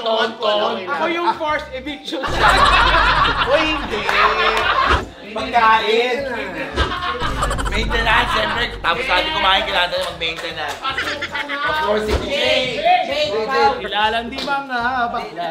tonton. Ako yung forced eviction. O hindi. Pagkain. Maintenance, siyempre. Tapos natin kumain, kailangan natin mag-maintenance. Of course, si Jay. Ilalandi mga bakla.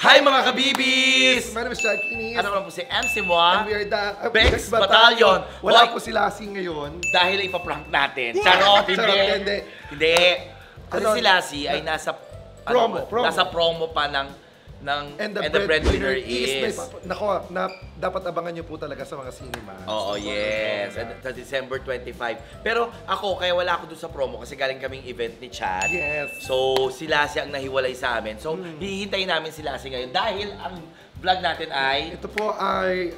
Hi mga kabibis! My name is Jackie. Ano naman po si MC Moa? And we are the Bex Battalion. Wala Why? po si Lassie ngayon. Dahil ipaprank natin. Charot, hindi. Charot, hindi. Hindi. Kasi Ano? si Lassie ay nasa Promo. nasa promo pa ng And the breadwinner is. Nako, dapat abangan nyo po talaga sa mga cinema. Oo, yes. And sa December 25. Pero ako, kaya wala ako dun sa promo kasi galing kaming event ni Chad. Yes. So, si Lassie ang nahiwalay sa amin. So, hihintayin namin si Lassie ngayon dahil ang vlog natin ay Ito po ay,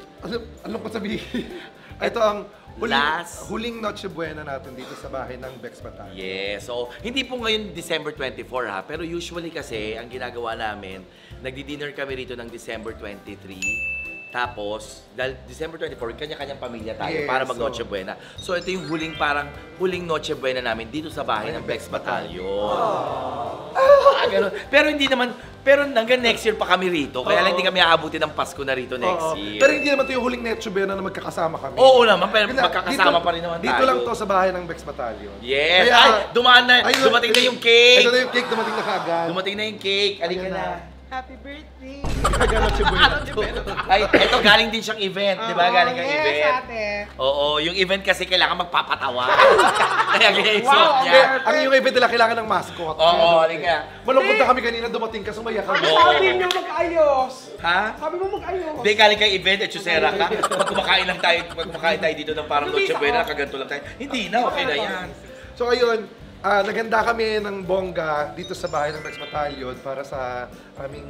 alam ko sabihin, ito ang huling Noche Buena natin dito sa bahay ng Bex Battalion. yes. So, hindi po ngayon December 24 ha, pero usually kasi ang ginagawa namin, nagdi-dinner kami rito ng December 23. Tapos, dahil December 24, kanya-kanyang pamilya tayo Yes, para mag-Noche Buena. So, ito yung huling Noche Buena namin dito sa bahay ng Bex Battalion. Ganun. Pero hindi naman, pero hanggang next year pa kami rito. Kaya lang hindi kami aabutin ng Pasko na rito next year. Pero hindi naman ito yung huling Noche Buena na magkakasama kami. Oo naman, pero Hindi, magkakasama pa rin naman tayo. Dito lang to sa bahay ng Bex Battalion. Yes! Kaya, Ay, dumating na yung cake! Ito na yung cake, dumating na kaagad. Dumating na yung cake. Alika na. Happy birthday! Kaya Noche Buena to. Ay, eto galing din siyang event, di ba? Galing kang yes, event. ate. Oo, yung event kasi kailangan magpapatawa. Kaya ganyan yung Wow, suot niya. Ang yung event nila kailangan ng mascot. Oo, halika. Malungkot na kami kanina, dumating ka, sumaya ka. Sabi niyo mag-ayos. Ha? Sabi mo mag-ayos. Hindi, galing kang event, at chusera ka. Pag kumakain tayo dito ng parang Noche Buena, nakaganto lang tayo. Hindi na, okay na yan. So ayun, naganda kami ng bongga dito sa bahay ng Bex Battalion para sa aming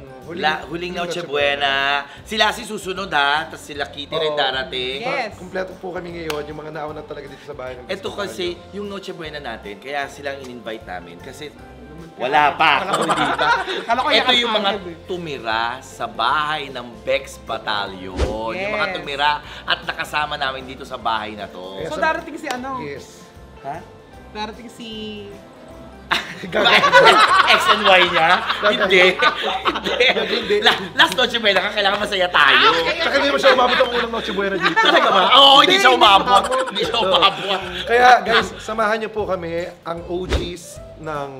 Huling Noche Buena. Sila si susunod ha, tapos sila Kitty rin darating. Yes. Kompleto po kami ngayon, yung mga nauna talaga dito sa bahay ng Bex Ito Battalion. kasi, yung Noche Buena natin, kaya silang in-invite namin. Kasi wala pa. Ito yung mga tumira sa bahay ng Bex Battalion. Yung mga Yes. tumira at nakasama namin dito sa bahay na to. Yes. So darating si ano? Yes. Ha? Darating si... X and Y niya? Hindi. Hindi. Last Noche Buena ka, kailangan masaya tayo. Tsaka hindi mo siya umabot ang unang Noche Buena dito. Talaga ba? Oo, hindi siya umabot. Hindi siya umabot. Kaya guys, samahan niyo po kami, ang OGs ng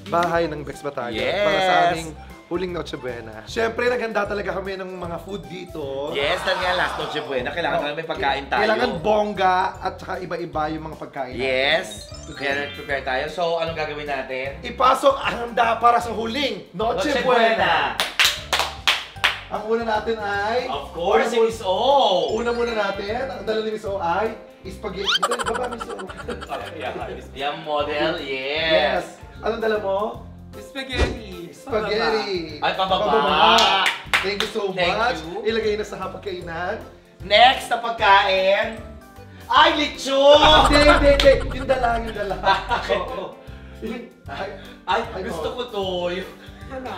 bahay ng Bex Battalion Yes. para sa aming huling Noche Buena. Siyempre, naghanda talaga kami ng mga food dito. Yes, talaga last Noche Buena. Kailangan namin pagkain tayo. Kailangan bongga at saka iba-iba yung mga pagkain natin. Yes. Kaya nag-prepare tayo. So, anong gagawin natin? Ipasok ang handa para sa huling Noche Buena. Ang una natin ay... Of course, si Miss O. Una muna natin, ang dala ni Miss O ay spaghetti. Ito, baba Miss O. Yung model, yes. Yes. Anong dala mo? Spaghetti. Spaghetti. Ay, pababa. Thank you so Thank much. you. Ilagay na sa hapagkainan. Next na pagkain. Ay, lechon! Hindi. Yung dala. Oo. Ay, gusto ko to. Yung Ano?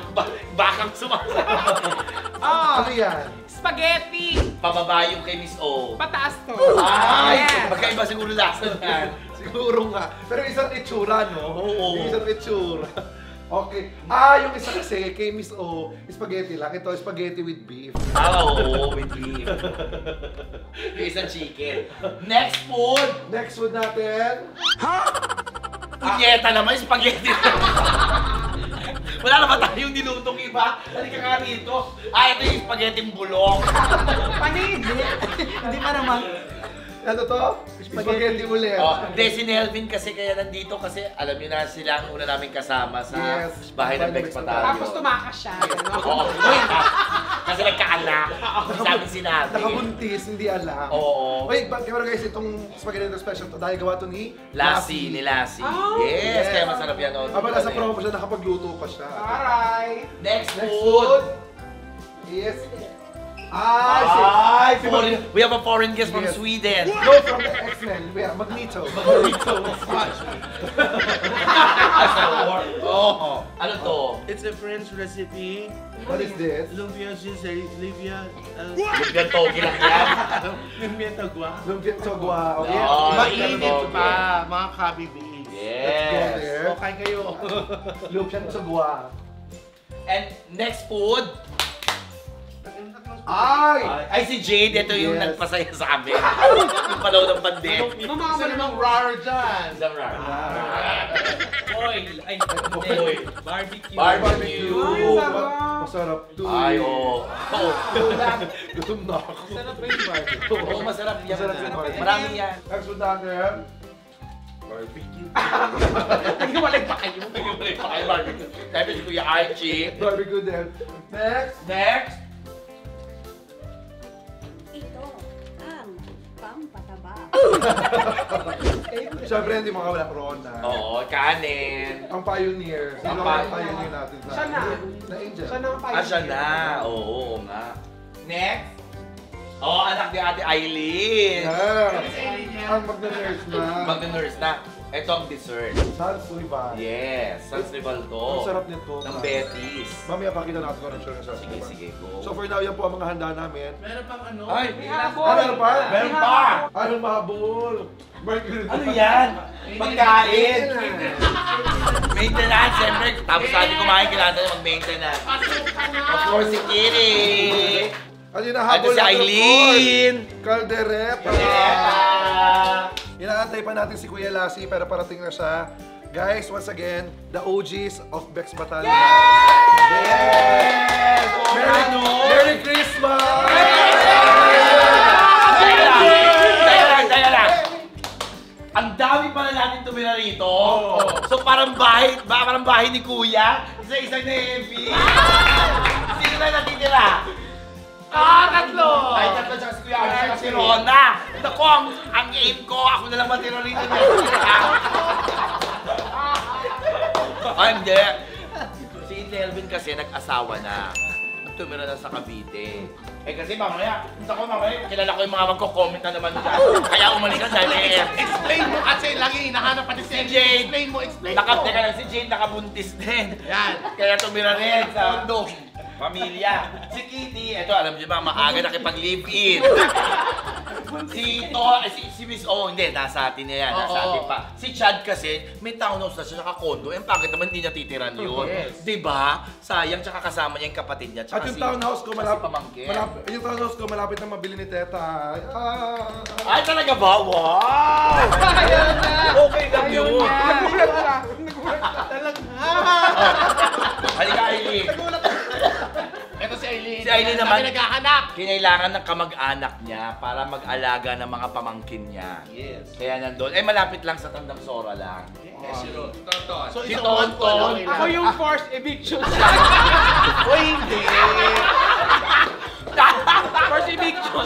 bakang sumasama. Ano yan? Spaghetti. Pababa yung kay Miss O. Pataas to. Ay, Yes. magkaiba siguro lasa yan. Siguro nga. Pero isang itsura, no? Oo. Yung isang itsura. Okay. Yung isa kasi kay Miss O, spaghetti lang. Ito, spaghetti with beef. Oo, with beef. Yung isang chicken. Next food. Next food natin. Punyeta naman, spaghetti. Wala na ba tayong nilutong iba? Halika ka rito. Ito yung spaghetti bulong. Panid. Hindi pa naman. Ano to? Spaghetti ulit. Hindi, si Nelvin kasi kaya nandito kasi alam niyo na sila ang una namin kasama sa Yes. bahay ng Bex Battalion. Tapos tumakas siya. Oo. Kasi nagkaanak. Sabi sinabi. Nakabuntis, hindi alam. Oo. Wait, pero guys, itong spaghetti na special to dahil gawa to ni Lassie, ni Lassie. Oh. Yes, kaya masarap yan. Aba, nasa promo siya, nakapagluto pa siya. Alright. Next Next food. food. is... We have a foreign guest from Yes. Sweden. No, from the X-Men. We have Magneto. Oh, ano to? It's a French recipe. What is this? Lumpia Giselle, Livia, Lumpia togi lang yan. Lumpia Tagwa. Lumpia Togwa. Okay. Oh, Mainit pa, mga kabibis. Yes. There. Okay kayo. Lumpia Togwa. And next food. Ay! Si Jade, ito yung Yes. nagpasaya sa amin. Yung palaw ng pandemic. Isa namang rare dyan. Oil. Ay, Oil. barbecue. Barbecue. Masarap to. Ay, oo. Gutom na ako. Sarap ba yung barbecue? Oo, masarap yan. Masarap yung barbecue. Marami yan. Next food natin. Barbecue. Nagwalay pa kayo. Nagwalay pa kayo. Barbecue. Sabi si Kuya Archie. Barbecue din. Next. Next. Ito ang pampataba. Siyempre, hindi makawala Rona. Oo, kanin. Ang pioneer. Sino Ang ang pioneer natin sa... Siya na. Na Angel. Siya na ang pioneer. Siya na. Oo nga. Next. Oo, anak ni Ate Eileen. Yeah. Ang magna-nurse na. Mag-nurse na. Ito ang dessert. San Sullivan. Yes, San Rival to. Ang sarap nito. Ng Betis. Mamaya pakita natin kung ano siya ng San Sige, Sullivan. sige, go. So for now, yan po ang mga handa namin. Meron pang ano? Ay, Meron pa? Meron pa! Ano mahabol? Ano yan? Pagkain! Maintenance, siyempre. Tapos natin kumain, kailangan tayo mag-maintenance. Of course, si Kiri. Ano yung Ito nahabol si natin, of Eileen. course? Caldereta. Inaantay pa natin si Kuya Lassie pero parating na siya. Guys, once again, the OGs of Bex Batalyon. Yes! Merry Christmas! Teka lang. Ang dami pala natin tumira rito. So parang bahay ni Kuya. Isa-isa na heavy. Sino na natitira? Tatlo! Ay, tatlo siya si Kuya Archie at si Rona. Naku, ang aim ko, ako na lang matira rito. Ay, hindi. Si Delvin kasi nag-asawa na. Tumira na sa Cavite. Eh kasi mamaya, kilala ko yung mga magko-comment na naman dyan. Kaya umalis ka dahil Explain mo kasi lagi hinahanap pa ni Si Jade. Explain mo. Teka lang, si Jane nakabuntis din. Yan. Kaya tumira rin sa pamilya. Si Kitty, eto alam niyo ba, maaga nakipag-live-in. Si Miss O, hindi, nasa atin na yan, nasa atin pa. Si Chad kasi, may townhouse na siya, naka-condo. Eh, bakit naman hindi niya titiran yun? Yes. Diba? Sayang, tsaka kasama niya yung kapatid niya. At yung townhouse ko malapit, pamangkin. yung townhouse ko malapit na mabili ni Teta. Ay, talaga ba? Wow! Okay lang yun. Nagulat ka. Talaga. Halika, Eileen. Ito si Eileen. Si Eileen naman, Kami naghahanap. kinailangan ng kamag-anak niya para mag-alaga ng mga pamangkin niya. Yes. Kaya nandun. Eh, malapit lang sa Tandang Sora lang. So, Si isuwan ko, Tonton. okay lang. Ako yung forced eviction. O hindi! Forced eviction.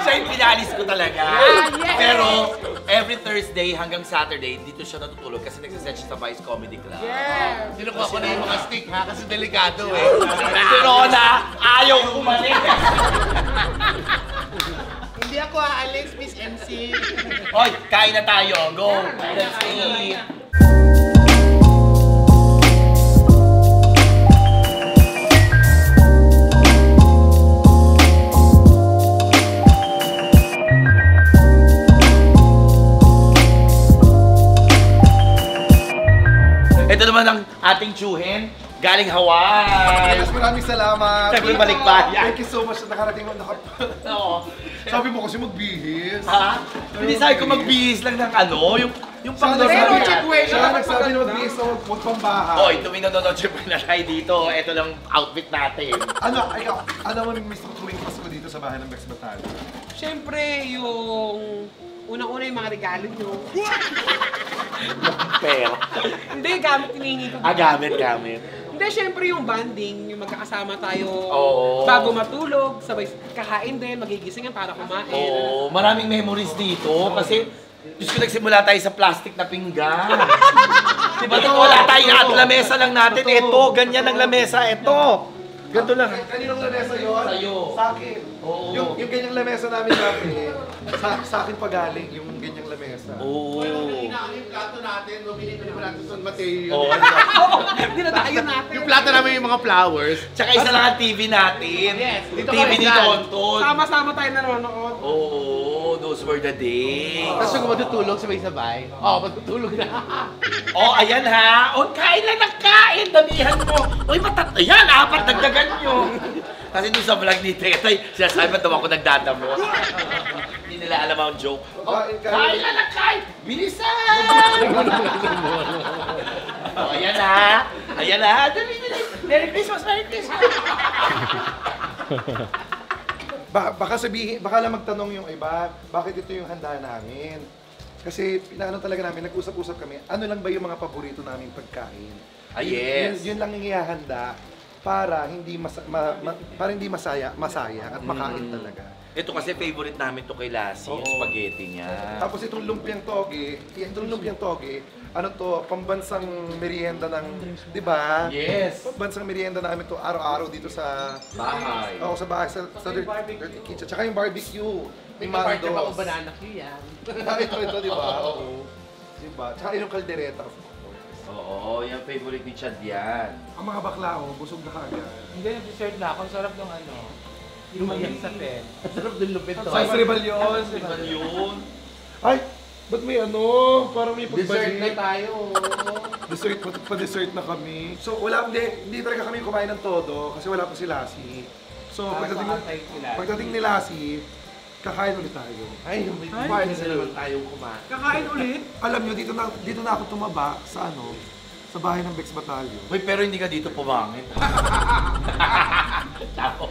Siya yung pinalis ko talaga. yes! Pero, every Thursday hanggang Saturday, dito siya natutulog kasi nagsaset siya sa Vice Comedy Club. Yes. Sinukuha ko na yung mga stick ha, kasi delikado eh. Si Rona, ayaw umalis. Hindi ako aalis, Miss MC. Hoy, kain na tayo. Go! Let's eat! Ito naman ang ating tsuhin, galing Hawaii. Yes, maraming salamat. Siyempre, balikbayan. Thank you so much na nakarating mo. Oo. Sabi mo kasi magbihis. Ha? Hindi sabi ko magbihis lang ng ano, yung pang Pero chikwe, Siya nagsabi na magbihis na huwag pang bahay. Oy, tuwing nanonood siya na tayo dito, ito lang outfit natin. Ano mo miss mo tuwing Pasko dito sa bahay ng Bex Batalyon? Siyempre, yung unang-una yung mga regalo nyo. Pero, Hindi, gamit hinihingi ko. gamit. Hindi, siyempre yung banding, yung magkakasama tayo Oo. bago matulog, sabay kakain din, magigisingan para kumain. Oo, maraming memories dito kasi Diyos ko, nagsimula tayo sa plastic na pinggan. Diba, wala tayong at lamesa lang natin. Ito, ganyan ang lamesa, ito. Ganito lang. Kaninong lamesa yun? Sa'yo. Sa akin. Oo. Yung ganyang lamesa namin dati, sa akin pagaling yung ganyang lamesa. Oo. Inaano yung plato natin, bumili ko naman natin sa San Mateo. Oo. Dinatayo natin. Yung plato namin yung mga flowers. Tsaka isa lang ang TV natin. Yes, dito TV kami ni dyan. Tonton. Sama-sama tayo nanonood. Oo, those were the days. Tapos yung matutulog sabay-sabay. Matutulog na. Oh, ayan ha. Oh, kain lang ng kain. Damihan mo. Uy, ayan, 4 dagdagan nyo. Kasi doon sa vlog ni Tetay, sinasabi pa daw ako nagdadamo. Hindi nila alam ang joke. Oh, kain lang ng kain. Bilisan! Oh, ayan ha. Ayan ha. Dali. Merry Christmas, Merry Christmas. Baka sabihin, baka lang magtanong yung iba, bakit ito yung handa namin? Kasi pinaano talaga namin, nag-usap-usap kami, ano lang ba yung mga paborito naming pagkain? Yes. Yun lang yung ihahanda para hindi para hindi masaya at makain talaga. Ito kasi favorite namin to kay Lassie, yung Oo. spaghetti niya. Tapos itong lumpiang toge, ano to, pambansang merienda ng, di ba? Yes. Pambansang merienda namin to araw-araw dito sa Bahay. Oo, sa bahay, sa dirty kitchen. Tsaka yung barbecue. May Yung partner pa Mandos. akong banana cue yan. Ito, di ba? Oo. Diba? Tsaka yung kaldereta, of course. Oo, yung favorite ni Chad yan. Ang mga baklao, busog na kagad. Hindi, nag-dessert na ako. Ang sarap ng ano. Yung mayak sa pen. Sarap din lupit to. Size rebellion. Yun. Ay, ba't may ano? Parang may Dessert na pagbalik. tayo. Dessert, pa-dessert na kami. So, hindi talaga kami kumain ng todo kasi wala pa si Lassie. So, pagdating ni Lassie, kakain ulit tayo. Ay, may party na naman tayong kumain. Kakain ulit. Alam nyo, dito na ako tumaba sa sa bahay ng Bex Batalyon. Uy, pero hindi ka dito pumangit. Tao.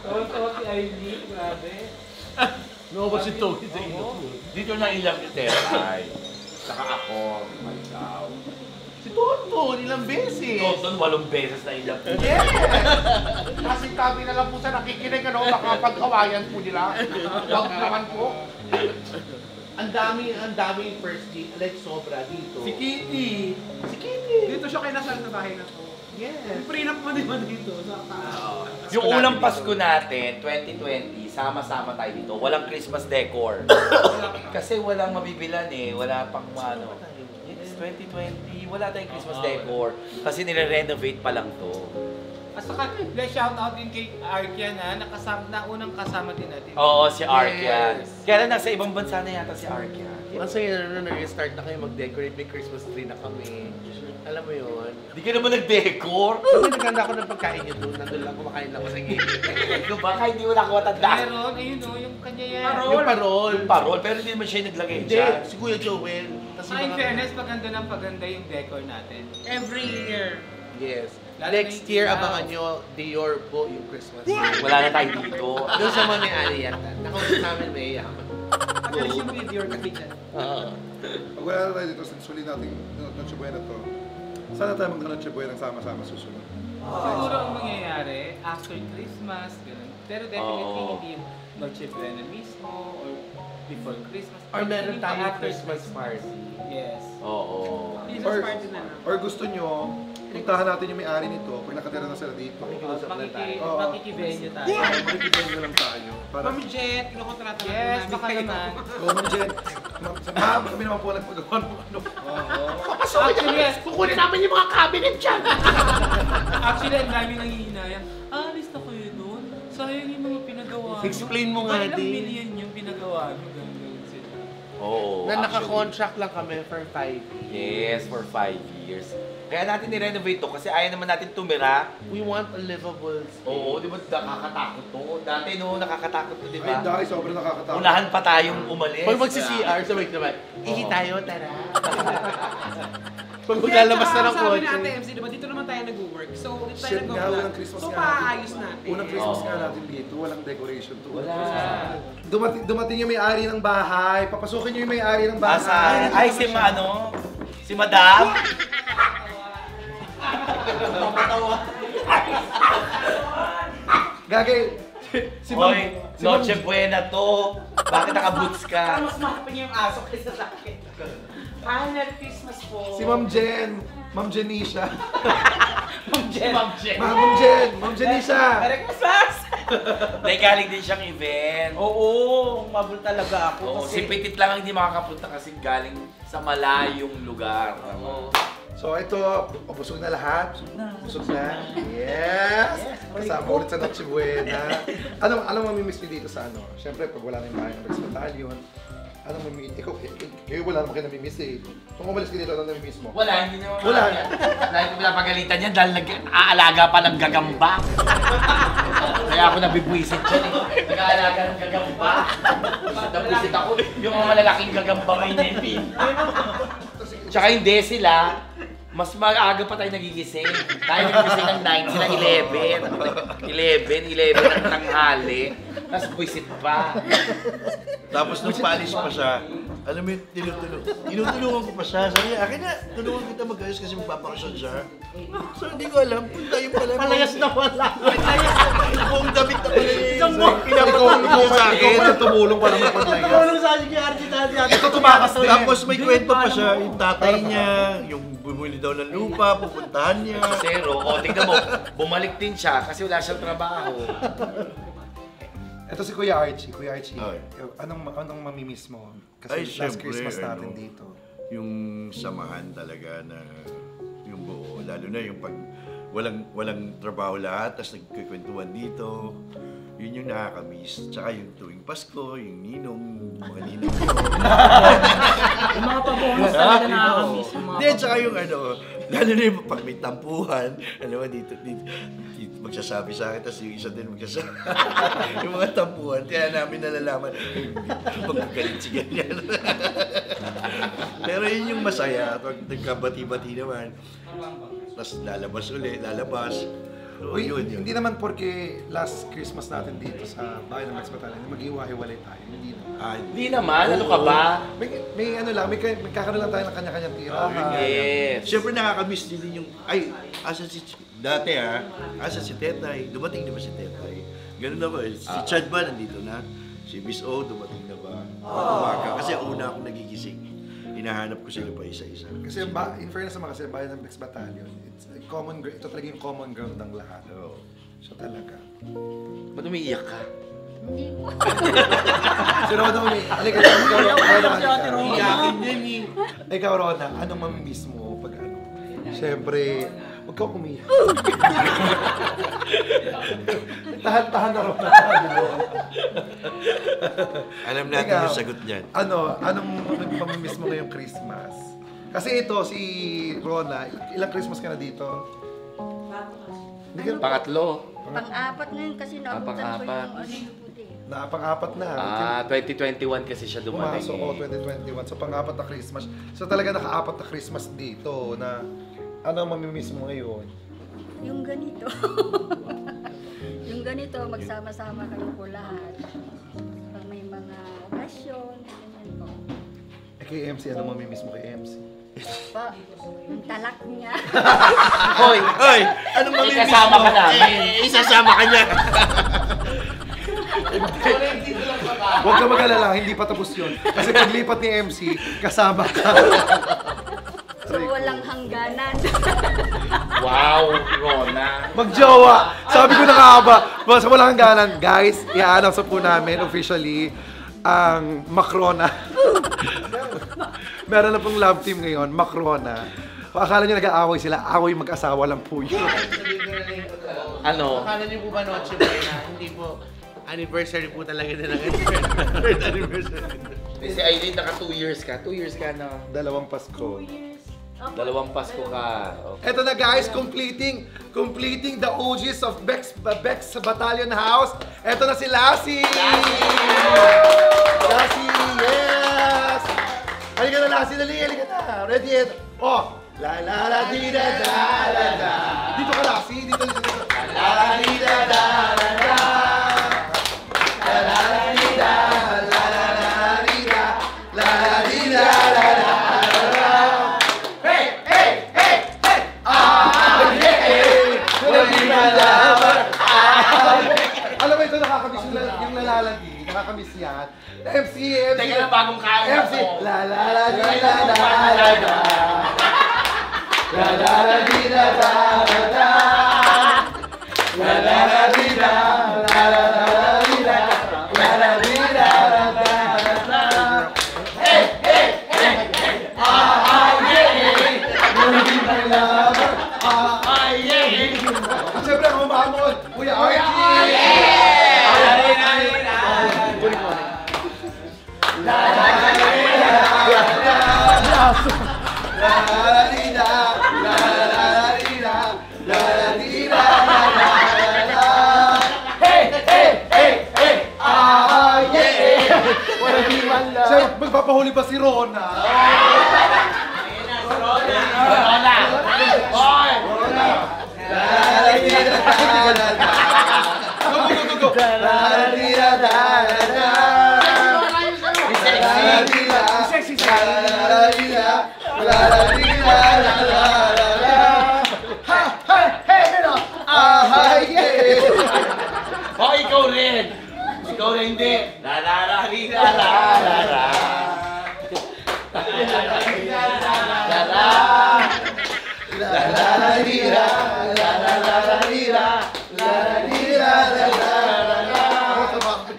Tawa-tawa si Aileen, grabe. No, ba si Toby sa inyo? Dito na ilang ni Tetay. Saka ako, ikaw. Si Tonton, ilang beses. Tonton, 8 beses na ilang. Yes! Kasi tabi na lang po sa nakikinig, ano, baka pagkawayan po nila. Wag naman po. Ang dami first date, like sobra dito. Si Kitty. Si Kitty. Dito siya kinasal sa bahay na to. Yes. Prenup mo din ba dito? Sa taas. Yung unang Pasko natin, 2020, sama-sama tayo dito. Walang Christmas decor. Kasi walang mabibilan eh. Wala pang ano. Yes, 2020. Wala tayong Christmas decor. Kasi nire-renovate pa lang to. At saka, shout out din kay Arkia na unang kasama din natin. Oo, si Arkia. Yes. Kaya lang nasa ibang bansa na yata si Arkia. Ang saya na nag-start na kayo mag-decorate, may Christmas tree na kami. Alam mo yun? Di ka naman nag-decor. Kasi naganda ako ng pagkain niyo doon. Nandun lang kumakain lang ako sa gilid. Ikaw baka hindi mo lang matanda. Meron, ayun o, yung kanya yan. Yung parol. Yung parol, pero hindi naman siya yung naglagay Hindi, dyan. si Kuya Joel. Kasi In fairness, paganda yung decor natin. Every year. Yes. Lalo Next na year, yung abangan nyo Dior po yung Christmas. Wala na tayo dito. Doon sa mga may-ari yata. Nakausap namin may yaman. Agalis yung video or kasi dyan. Oo. Pag wala na tayo dito, since huli natin Noche Buena to, sana tayo mag-Noche Buena sama-sama susunod. Siguro ang mangyayari, after Christmas, ganun. Pero definitely Oo. hindi yung Noche Buena mismo or before Christmas. Or meron Yung tayong after Christmas party. Yes. Oo. Christmas party na lang. Or gusto nyo, puntahan natin yung may-ari nito pag nakatira na sila dito. Makikiusap lang tayo. Oo. Makikivenue tayo. Magkikita na lang tayo. Para, Ma'am Jet, kinukontrata na Yes, namin baka kayo. naman. Ma'am Jen, ma'am, kami naman po nagpagawa ng ano. Actually, yes. Kukunin namin yung mga cabinet dyan! Actually, ang dami nang hihinayang. Alis na kayo doon. Sayang yung mga pinagawa nyo. Explain mo nga Ilang din. million yung pinagawa nyo. Ganun sila. Oo. Na actually. naka-contract lang kami for 5 years. Yes, for 5 years. Kaya natin ni-renovate to kasi ayaw naman natin tumira. We want a livable space. Oo, di ba nakakatakot to? Dati no, nakakatakot to, di Ay, ba? dahil sobrang nakakatakot. Unahan pa tayong umalis. Pag magsi-CR, sabay naman, ihi Oo. tayo, tara. Pag Kaya maglalabas na ng sabi ni Ate kotse. MC, diba, dito naman tayo nag-work. So, dito tayo Shit nga, nag-vlog. walang Christmas So, nga paayos natin. natin. Unang Christmas Oo. nga natin dito, walang decoration to. Wala. Dumating yung may-ari ng bahay. Papasukin nyo yung may-ari ng bahay. Asan? Ay, si ano? Si Madam? Gagay. Si Ma'am. Hoy, Noche Buena to. Bakit naka-boots Parang ka? mas mahapin niya yung aso kaysa sa akin. Merry Christmas po. Si Ma'am Jen. Ma'am Jenisha. Si Ma'am Jen. Ma'am Jenisha. Merry Christmas! Dahil galing din siyang event. Oo, mabul talaga ako. Oo, si kasi Petit lang ang hindi makakapunta kasi galing sa malayong lugar. So ito, busog na lahat. Busog na. Yes! Kasama ulit sa Noche Buena. Anong mamimiss niyo dito sa ano? Siyempre, pag wala na yung bahay ng Bex Battalion, anong mamimiss? Kayo wala naman kayo namimiss eh. Kung umalis ka dito, anong namimiss mo? Wala, hindi naman. Wala. Dahil ko pinapagalitan niya dahil nag-aalaga pa ng gagamba. Kaya ako nabibwisit dyan eh. Nag-aalaga ng gagamba. Nabwisit ako. Yung mga malalaking gagamba may nepin. Tsaka hindi sila, mas maaga pa tayo nagigising. Tayo nagigising ng 9, sila 11 ng tanghali. Tapos buwisit pa. Tapos nung paalis pa siya, alam mo yun, tinutulungan ko pa siya. Sabi niya, akin na, tulungan kita mag-ayos kasi magpapakasyon siya. So hindi ko alam, punta yung pala. palayas na wala. Buong damit na pala yun. Ikaw sa akin. Ikaw pa tumulong para mapaglayas. Tulong sa akin kay Archie Ito tumakas din. Tapos may kwento pa siya, yung tatay niya, yung bumili daw ng lupa, pupuntahan niya. Zero. O, tignan mo, bumalik din siya kasi wala siyang trabaho. Ito si Kuya Archie. Kuya Archie, Okay. anong mamimiss mo? Ay, Kasi last syempre, Christmas natin ano, dito. Yung samahan talaga na yung buo, lalo na yung pag walang trabaho lahat, tapos nagkikwentuhan dito. Yun yung nakakamiss. Tsaka yung tuwing Pasko, yung ninong, mga ninong yun. Yung mga pabonus talaga nakakamiss. Hindi, tsaka yung ano, lalo na yung pag may tampuhan, alam mo, dito magsasabi sa akin, tapos yung isa din magsasabi. Yung mga tampuhan, kaya namin nalalaman, magkagalit si ganyan. Pero yun yung masaya, pag nagkabati-bati naman, tapos lalabas. So, Uy, yun. hindi naman porque last Christmas natin dito sa bahay ng Bex Battalion, mag-iwa-hiwalay tayo. Hindi naman. Hindi naman, ano ka ba? May ano lang, may kakaroon lang tayo ng kanya-kanyang tirahan. Yes. Siyempre nakakamiss din yung, dati asa si Tetay, dumating na ba si Tetay? Ganun na ba? Si Chad ba nandito na? Si Miss O, dumating na ba? Umaga. Kasi una akong nagigising. Hinahanap ko sila pa isa-isa. Kasi in fairness naman kasi bahay ng Bex Battalion, ito talaga yung common ground ng lahat. Oo. So talaga. Ba't umiiyak ka? Hindi po. Sino ka naman halika, ikaw, Rona. Iyakin din eh. Ikaw, Rona, anong mamimiss mo pag ano? Siyempre, huwag ka umiyak. Tahan na, Rona. Alam natin Ikaw, yung sagot niyan. Anong mamimiss mo ngayong Christmas? Kasi ito, si Rona, ilang Christmas ka na dito? Hindi ka, Pangatlo. Pang-apat ngayon kasi naabutan ko pang-apat. yung ano yung puti. pang-apat na. 2021 kasi siya dumating. Pumasok ko 2021. So pang-apat na Christmas. So talaga naka-apat na Christmas dito na ano ang mamimiss mo ngayon? Yung ganito. Yung ganito, magsama-sama kayo po lahat. Pag may mga okasyon, ganyan po. Kay MC, ano mamimiss mo kay MC? Pa, yung talak niya. Hoy! Hoy! Anong mamimiss Ikasama mo? ka namin. Isasama ka niya. Huwag ka mag-alala, hindi pa tapos yun. Kasi paglipat ni MC, kasama ka. So walang hangganan. Wow, Rona. Magjowa! Sabi ko na nga ba, sa walang hangganan, guys, i-announce po namin officially ang Macrona. Meron na pong love team ngayon, Macrona. Akala nyo nag-aaway sila, away mag-asawa lang po yun. Ano? Akala niyo po ba Noche Buena? Hindi po. Anniversary po talaga na ng third anniversary. Si Aileen, naka 2 years ka. 2 years ka na. Dalawang Pasko. Dalawang Pasko ka. Okay. Eto na guys, completing the OGs of Bex Battalion House. Eto na si Lassie! Lassie, yes! Halika na Lassie, dali, halika na. Ready, eto. Oh! La la la di da da da da. Dito ka Lassie, dito. La la di da da da da. La la la di da, la la la di da, la la di da da da. Alam mo ito, nakakamiss yung lalalagi. Nakakamiss yan. MC. Teka na, bagong kaya MC. La la la la la la la la. La la la di da da da da. La la la di da. La la la di da. La la di da da da da. Hey hey hey hey. Ah yeah. Wanna be my lover. Ah yeah. At syempre ang humamon, Kuya Archie. Sir, magpapahuli pa si Rona. Rona! Hoy! Go, go, go, Oh, ikaw rin! Ikaw rin hindi! La la la li la la la la. La la. La la la li la. La la la la li la. La la li la la la la.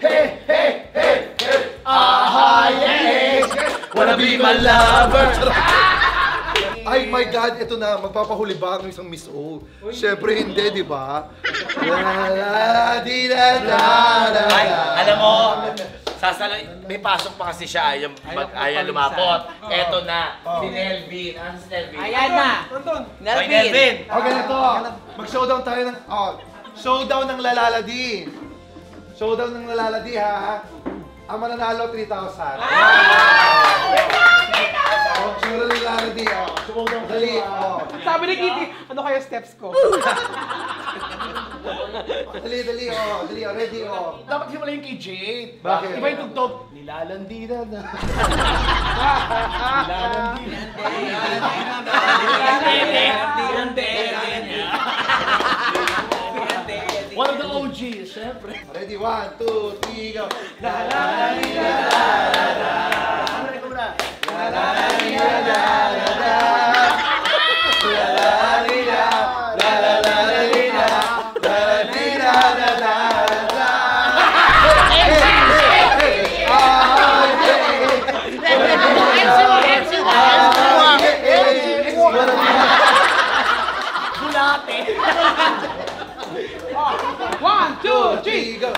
Hey hey hey hey. Ah yeah. Wanna be my lover. Ay my God, ito na, magpapahuli ba ang isang Miss O? Siyempre hindi, di ba? Ay, alam mo, may pasok pa kasi siya, ayaw lumapot. Eto na, si Nelvin. Ano si Nelvin? Ayan na! Hoy, Nelvin! O ganito, mag-showdown tayo ng, showdown ng lalaladi. Showdown ng lalaladi ha. Ang mananalo, 3,000. Showdown ng lalaladi, showdown dali, Sabi ni Kitty, ano kaya steps ko? Dali, ready, Dapat himalayin kay Jade. Bakit? Iba yung tugtog. Nilalandida na. One of the OGs, syempre. Ready, 1, 2, 3, go. One, two, three, go.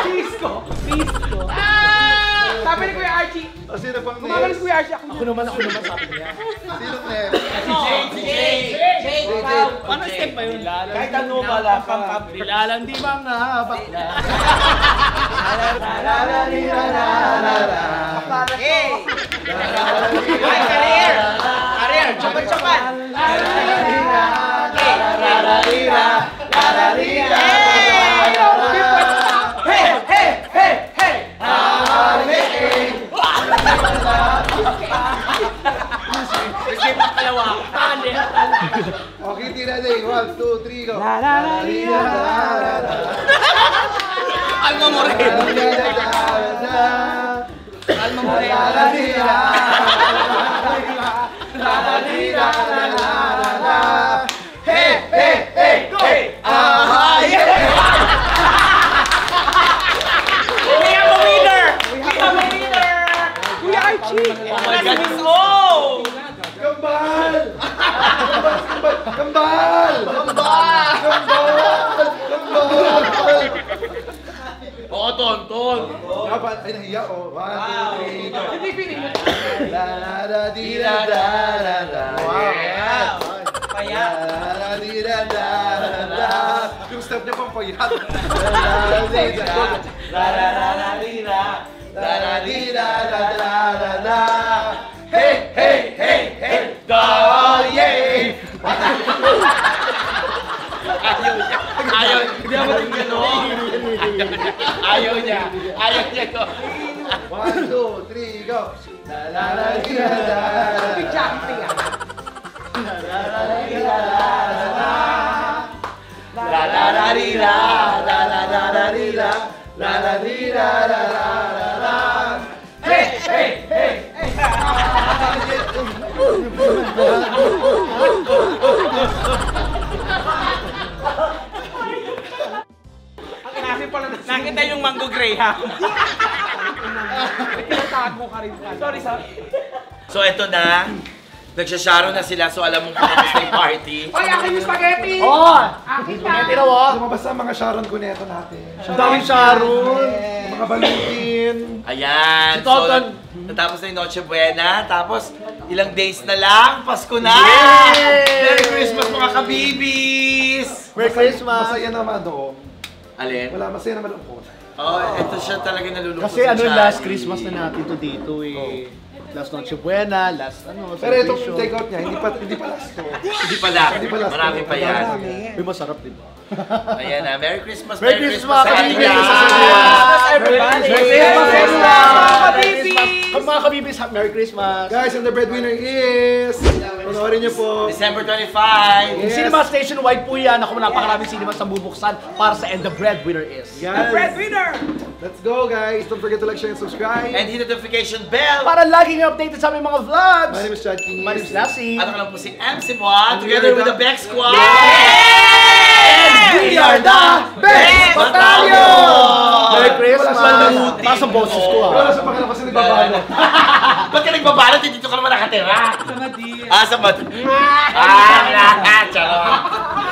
Pisco! Sabi ni Kuya Archie, Sino pang kumakalis next? Kuya Archie ako. Ako naman sabi niya. Sino next? Si Jade! Paano step ba yun? Kahit ano wala ka. Nilalandi mga bakla. Hey! Ay, career! Career! Chapan-chapan! Hey! Hey! Hey! Hey! Okay, tira na 1, 2, 3, go. Alma Moreno! Alma Moreno! Hey, hey, hey, hey! Ah, yeah! We have a winner! We have a winner! Kuya Archie! Oh my God! Oh! Kambal! Kambal! Oo, Ton! Dapat, ay nahiya, 1, 2, 3, go. Hindi pinili. La la la di da da da da. Wow! Payat. La la di da da da da. Yung step niya pang payat. La la di da. La la la la di da. La la di da da da da da. Hey hey hey hey. Da yeah. Ayaw niya! Ayaw! Hindi ako maging gano'n! Ayaw niya! Ayaw niya! Okay, go. 1, 2, 3, go! La la la di la la la. Jumping ah. La la la di la, la la la di la, la la di la la la la. Hey, hey, hey. Nakita yung Mango Graham. Tinatago ka rin. Sorry. So eto na, nagsasharo na sila so alam mo kung kamusta yung party. Oy, akin yung spaghetti! Oo! Akin Spaghetti na! raw oh! Lumabas na mga Sharon Cuneta natin. Ang daming Sharon! Mga Valentin. Ayan, Si Toton. natapos na yung Noche Buena, tapos ilang days na lang, Pasko na! Yay! Merry Christmas mga kabibis! Merry Christmas! Masaya naman doon. Alin? Wala, masaya naman ako. Oh, ito siya talaga nalulungkot Kasi sa ano, Shaggy. last Christmas na natin to dito eh. Last Noche Buena, last ano, Pero itong celebration. take out niya, hindi pa last to. Hindi pala, Hindi pa last. marami pa yan. Uy, masarap din. Ayan na, Merry Christmas, Merry Christmas, sa ating Merry Christmas, lahat. everybody! Merry Christmas, Merry Christmas! Christmas! Mga kabibis, Merry Christmas! Guys, and the breadwinner is... Panoorin niyo po. December 25. Yung cinema station-wide po yan. Ako, napakaraming cinema sa bubuksan para sa And the Breadwinner is. Yes. Breadwinner! Let's go, guys. Don't forget to like, share, and subscribe. And hit the notification bell. Para laging updated sa aming mga vlogs! My name is Chad King. My name is Lassie. Ano ka lang po si MC Moa, together with the Beck Squad. We are the Best Battalion! Merry Christmas! Wala Taas ang boses ko Wala ah. sa pakilang kasi nagbabalo. Ba't ka nagbabalot? Dito ka naman nakatira. Sa Nadia. Sa Charot.